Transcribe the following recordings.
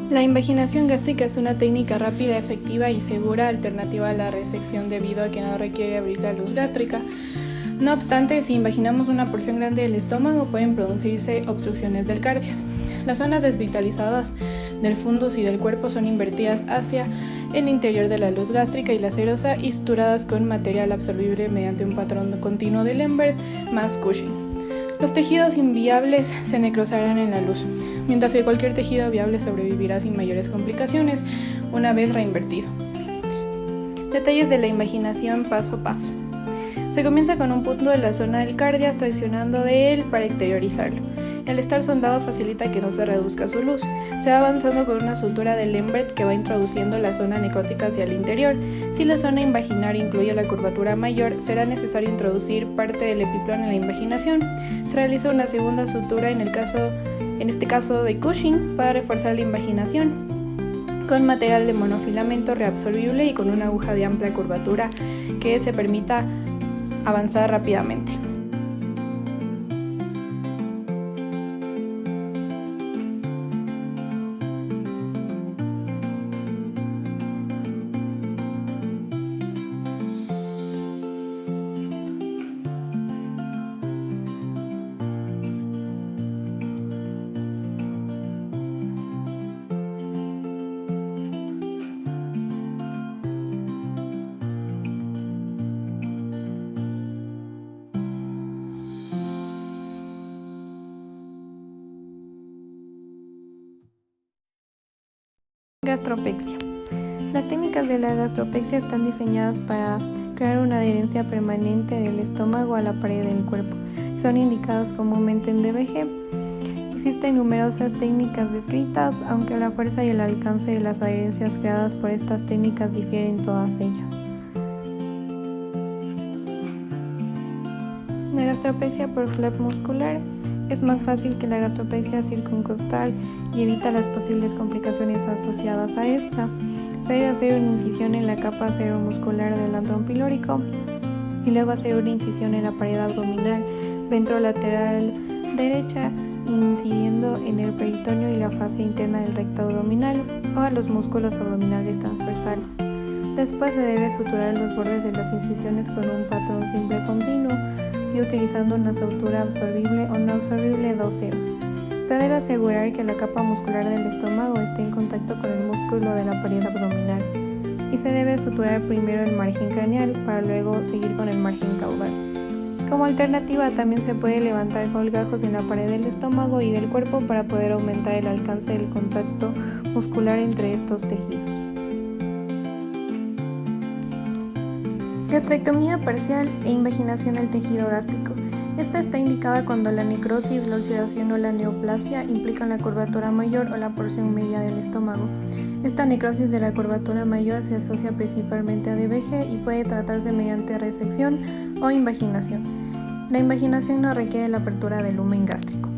La invaginación gástrica es una técnica rápida, efectiva y segura alternativa a la resección debido a que no requiere abrir la luz gástrica. No obstante, si invaginamos una porción grande del estómago pueden producirse obstrucciones del cardias. Las zonas desvitalizadas del fundus y del cuerpo son invertidas hacia el interior de la luz gástrica y la serosa y suturadas con material absorbible mediante un patrón continuo de Lembert más Cushing. Los tejidos inviables se necrosarán en la luz, mientras que cualquier tejido viable sobrevivirá sin mayores complicaciones una vez reinvertido. Detalles de la invaginación paso a paso. Se comienza con un punto de la zona del cardias, traccionando de él para exteriorizarlo. El estar sondado facilita que no se reduzca su luz. Se va avanzando con una sutura de Lembert que va introduciendo la zona necrótica hacia el interior. Si la zona invaginal incluye la curvatura mayor, será necesario introducir parte del epiplón en la invaginación. Se realiza una segunda sutura en este caso de Cushing para reforzar la invaginación, con material de monofilamento reabsorbible y con una aguja de amplia curvatura que se permita avanzar rápidamente. Gastropexia. Las técnicas de la gastropexia están diseñadas para crear una adherencia permanente del estómago a la pared del cuerpo. Son indicados comúnmente en DBG. Existen numerosas técnicas descritas, aunque la fuerza y el alcance de las adherencias creadas por estas técnicas difieren todas ellas. La gastropexia por flap muscular es más fácil que la gastropexia circuncostal y evita las posibles complicaciones asociadas a esta. Se debe hacer una incisión en la capa ceromuscular del antrón pilórico y luego hacer una incisión en la pared abdominal ventrolateral derecha, incidiendo en el peritoneo y la fascia interna del recto abdominal o a los músculos abdominales transversales. Después se debe suturar los bordes de las incisiones con un patrón simple continuo y utilizando una sutura absorbible o no absorbible 2 ceros. Se debe asegurar que la capa muscular del estómago esté en contacto con el músculo de la pared abdominal y se debe suturar primero el margen craneal para luego seguir con el margen caudal. Como alternativa también se puede levantar colgajos en la pared del estómago y del cuerpo para poder aumentar el alcance del contacto muscular entre estos tejidos. Gastrectomía parcial e invaginación del tejido gástrico. Esta está indicada cuando la necrosis, la ulceración o la neoplasia implican la curvatura mayor o la porción media del estómago. Esta necrosis de la curvatura mayor se asocia principalmente a DBG y puede tratarse mediante resección o invaginación. La invaginación no requiere la apertura del lumen gástrico.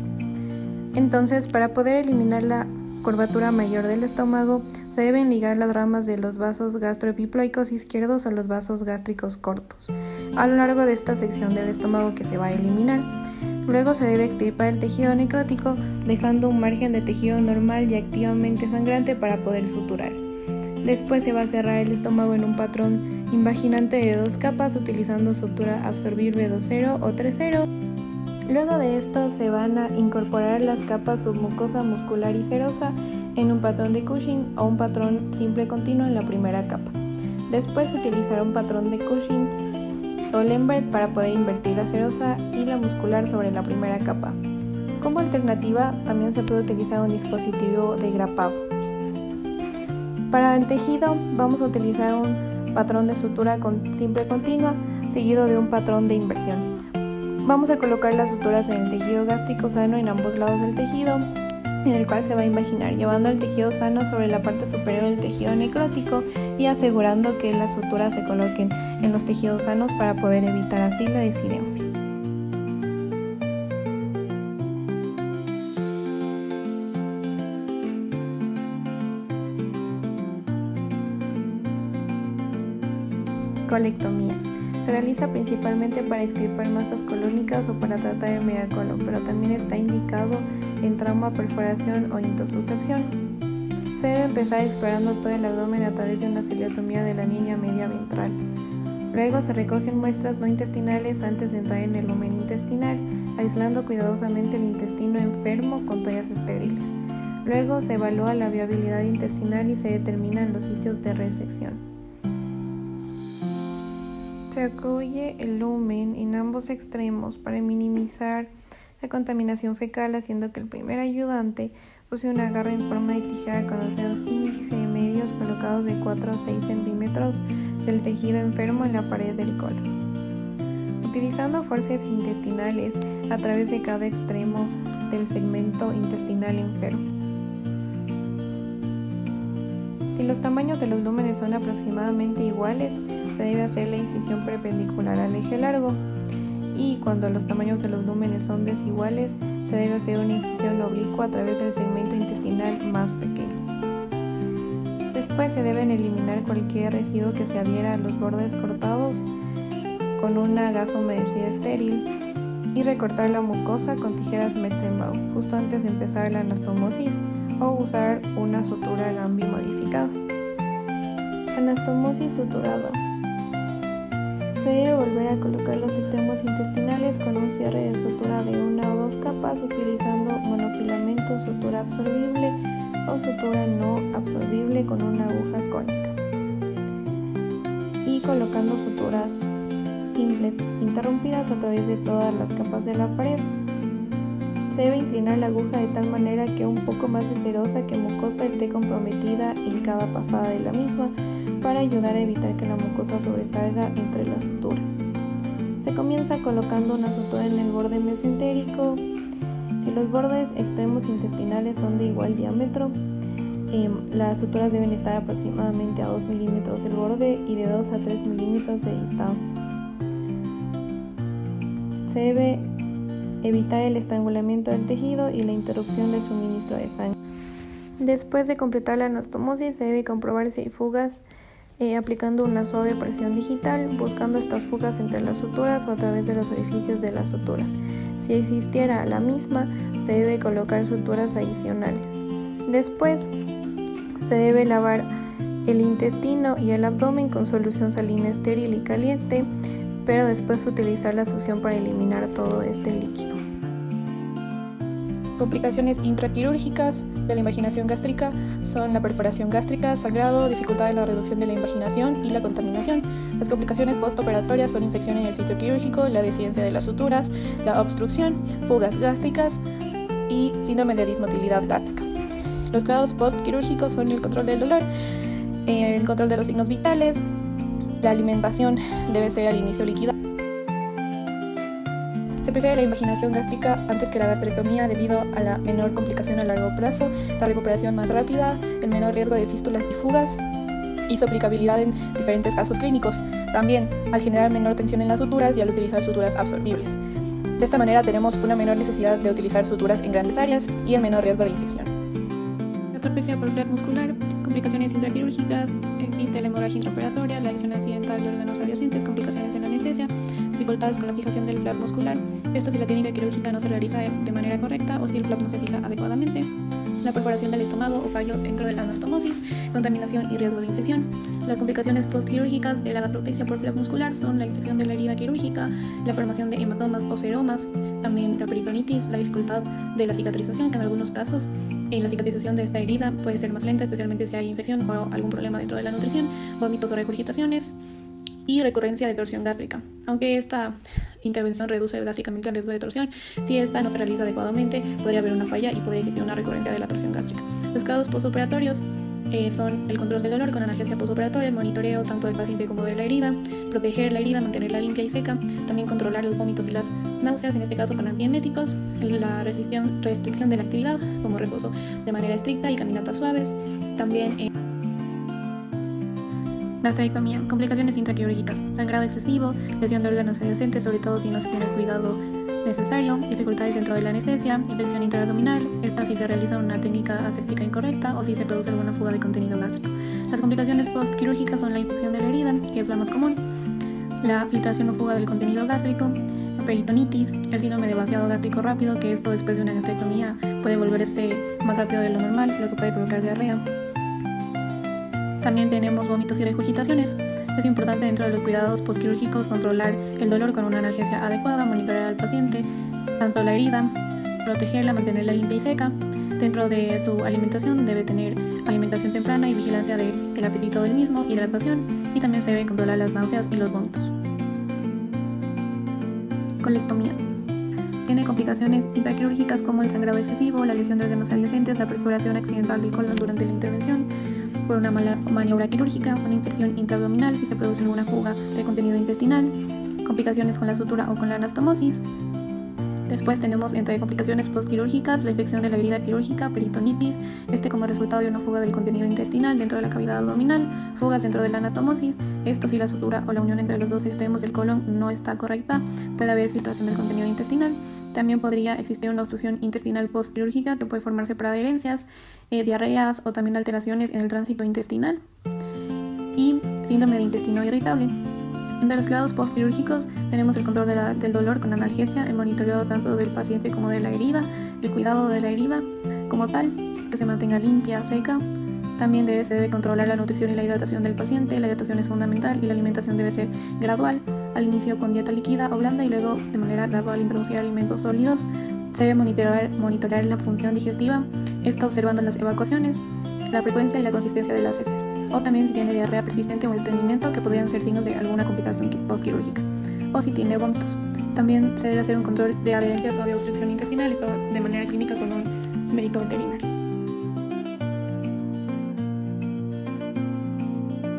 Entonces, para poder eliminar la curvatura mayor del estómago, se deben ligar las ramas de los vasos gastroepiploicos izquierdos o los vasos gástricos cortos a lo largo de esta sección del estómago que se va a eliminar. Luego se debe extirpar el tejido necrótico, dejando un margen de tejido normal y activamente sangrante para poder suturar. Después se va a cerrar el estómago en un patrón invaginante de 2 capas utilizando sutura absorbible 2-0 o 3-0. Luego de esto se van a incorporar las capas submucosa, muscular y serosa en un patrón de Cushing o un patrón simple continuo en la primera capa. Después se utilizará un patrón de Cushing o Lembert para poder invertir la serosa y la muscular sobre la primera capa. Como alternativa también se puede utilizar un dispositivo de grapado. Para el tejido vamos a utilizar un patrón de sutura simple continua seguido de un patrón de inversión. Vamos a colocar las suturas en el tejido gástrico sano en ambos lados del tejido, en el cual se va a invaginar, llevando el tejido sano sobre la parte superior del tejido necrótico y asegurando que las suturas se coloquen en los tejidos sanos para poder evitar así la disidencia. Colectomía. Se realiza principalmente para extirpar masas colónicas o para tratar el megacolon, pero también está indicado en trauma, perforación o intususcepción. Se debe empezar explorando todo el abdomen a través de una cilioctomía de la línea media ventral. Luego se recogen muestras no intestinales antes de entrar en el lumen intestinal, aislando cuidadosamente el intestino enfermo con toallas estériles. Luego se evalúa la viabilidad intestinal y se determinan los sitios de resección. Se ocluye el lumen en ambos extremos para minimizar la contaminación fecal, haciendo que el primer ayudante use una garra en forma de tijera con los dedos índice y medios colocados de 4 a 6 centímetros del tejido enfermo en la pared del colon. Utilizando forceps intestinales a través de cada extremo del segmento intestinal enfermo. Si los tamaños de los lúmenes son aproximadamente iguales, se debe hacer la incisión perpendicular al eje largo. Y cuando los tamaños de los lúmenes son desiguales, se debe hacer una incisión oblicua a través del segmento intestinal más pequeño. Después se deben eliminar cualquier residuo que se adhiera a los bordes cortados con una gasa humedecida estéril y recortar la mucosa con tijeras Metzenbau justo antes de empezar la anastomosis o usar una sutura Gambi modificada. Anastomosis suturada. Se debe volver a colocar los extremos intestinales con un cierre de sutura de 1 o 2 capas utilizando monofilamento, sutura absorbible o sutura no absorbible con una aguja cónica. Y colocando suturas simples interrumpidas a través de todas las capas de la pared. Se debe inclinar la aguja de tal manera que un poco más de serosa que mucosa esté comprometida en cada pasada de la misma para ayudar a evitar que la mucosa sobresalga entre las suturas. Se comienza colocando una sutura en el borde mesentérico. Si los bordes extremos intestinales son de igual diámetro, las suturas deben estar aproximadamente a 2 milímetros del borde y de 2 a 3 milímetros de distancia. Se debe evitar el estrangulamiento del tejido y la interrupción del suministro de sangre. Después de completar la anastomosis, se debe comprobar si hay fugas aplicando una suave presión digital, buscando estas fugas entre las suturas o a través de los orificios de las suturas. Si existiera la misma, se debe colocar suturas adicionales. Después, se debe lavar el intestino y el abdomen con solución salina estéril y caliente, pero después utilizar la succión para eliminar todo este líquido. Complicaciones intraquirúrgicas de la invaginación gástrica son la perforación gástrica, sangrado, dificultad en la reducción de la invaginación y la contaminación. Las complicaciones postoperatorias son infección en el sitio quirúrgico, la desidencia de las suturas, la obstrucción, fugas gástricas y síndrome de dismotilidad gástrica. Los cuidados postquirúrgicos son el control del dolor, el control de los signos vitales, la alimentación debe ser al inicio líquida. Se prefiere la invaginación gástrica antes que la gastrectomía debido a la menor complicación a largo plazo, la recuperación más rápida, el menor riesgo de fístulas y fugas y su aplicabilidad en diferentes casos clínicos. También al generar menor tensión en las suturas y al utilizar suturas absorbibles. De esta manera tenemos una menor necesidad de utilizar suturas en grandes áreas y el menor riesgo de infección. Gastropexia por flap muscular, complicaciones intraquirúrgicas, existe la hemorragia intraoperatoria, la acción accidental de órganos adyacentes, complicaciones en la anestesia, dificultades con la fijación del flap muscular, esto si la técnica quirúrgica no se realiza de manera correcta o si el flap no se fija adecuadamente, la perforación del estómago o fallo dentro de la anastomosis, contaminación y riesgo de infección. Las complicaciones postquirúrgicas de la gastropexia por flap muscular son la infección de la herida quirúrgica, la formación de hematomas o seromas, también la peritonitis, la dificultad de la cicatrización, que en algunos casos la cicatrización de esta herida puede ser más lenta, especialmente si hay infección o algún problema dentro de la nutrición, vómitos o regurgitaciones y recurrencia de torsión gástrica. Aunque esta intervención reduce drásticamente el riesgo de torsión, si esta no se realiza adecuadamente, podría haber una falla y podría existir una recurrencia de la torsión gástrica. Los cuidados postoperatorios son el control del dolor con analgesia postoperatoria, el monitoreo tanto del paciente como de la herida, proteger la herida, mantenerla limpia y seca, también controlar los vómitos y las náuseas, en este caso con antieméticos, la restricción de la actividad como reposo de manera estricta y caminatas suaves, también gastrectomía, complicaciones intraquirúrgicas, sangrado excesivo, lesión de órganos adyacentes, sobre todo si no se tiene el cuidado necesario, dificultades dentro de la anestesia, infección intraabdominal, esta si se realiza una técnica aséptica incorrecta o si se produce alguna fuga de contenido gástrico. Las complicaciones postquirúrgicas son la infección de la herida, que es la más común, la filtración o fuga del contenido gástrico, la peritonitis, el síndrome de vaciado gástrico rápido, que esto después de una gastrectomía puede volverse más rápido de lo normal, lo que puede provocar diarrea. También tenemos vómitos y regurgitaciones. Es importante dentro de los cuidados postquirúrgicos controlar el dolor con una analgesia adecuada, monitorear al paciente, tanto la herida, protegerla, mantenerla limpia y seca. Dentro de su alimentación debe tener alimentación temprana y vigilancia del apetito del mismo, hidratación, y también se debe controlar las náuseas y los vómitos. Colectomía. Tiene complicaciones intraquirúrgicas como el sangrado excesivo, la lesión de órganos adyacentes, la perforación accidental del colon durante la intervención, por una mala maniobra quirúrgica, una infección intraabdominal si se produce alguna fuga de contenido intestinal, complicaciones con la sutura o con la anastomosis. Después tenemos entre complicaciones postquirúrgicas la infección de la herida quirúrgica, peritonitis, como resultado de una fuga del contenido intestinal dentro de la cavidad abdominal, fugas dentro de la anastomosis. Esto si la sutura o la unión entre los dos extremos del colon no está correcta, puede haber filtración del contenido intestinal. También podría existir una obstrucción intestinal postquirúrgica que puede formarse por adherencias, diarreas o también alteraciones en el tránsito intestinal. Y síndrome de intestino irritable. Entre los cuidados postquirúrgicos tenemos el control del dolor con analgesia, el monitoreo tanto del paciente como de la herida, el cuidado de la herida como tal, que se mantenga limpia, seca. También se debe controlar la nutrición y la hidratación del paciente. La hidratación es fundamental y la alimentación debe ser gradual, al inicio con dieta líquida o blanda y luego de manera gradual introducir alimentos sólidos. Se debe monitorear la función digestiva, observando las evacuaciones, la frecuencia y la consistencia de las heces, o también si tiene diarrea persistente o estreñimiento, que podrían ser signos de alguna complicación postquirúrgica, o si tiene vómitos. También se debe hacer un control de adherencias o de obstrucción intestinal, esto de manera clínica con un médico veterinario.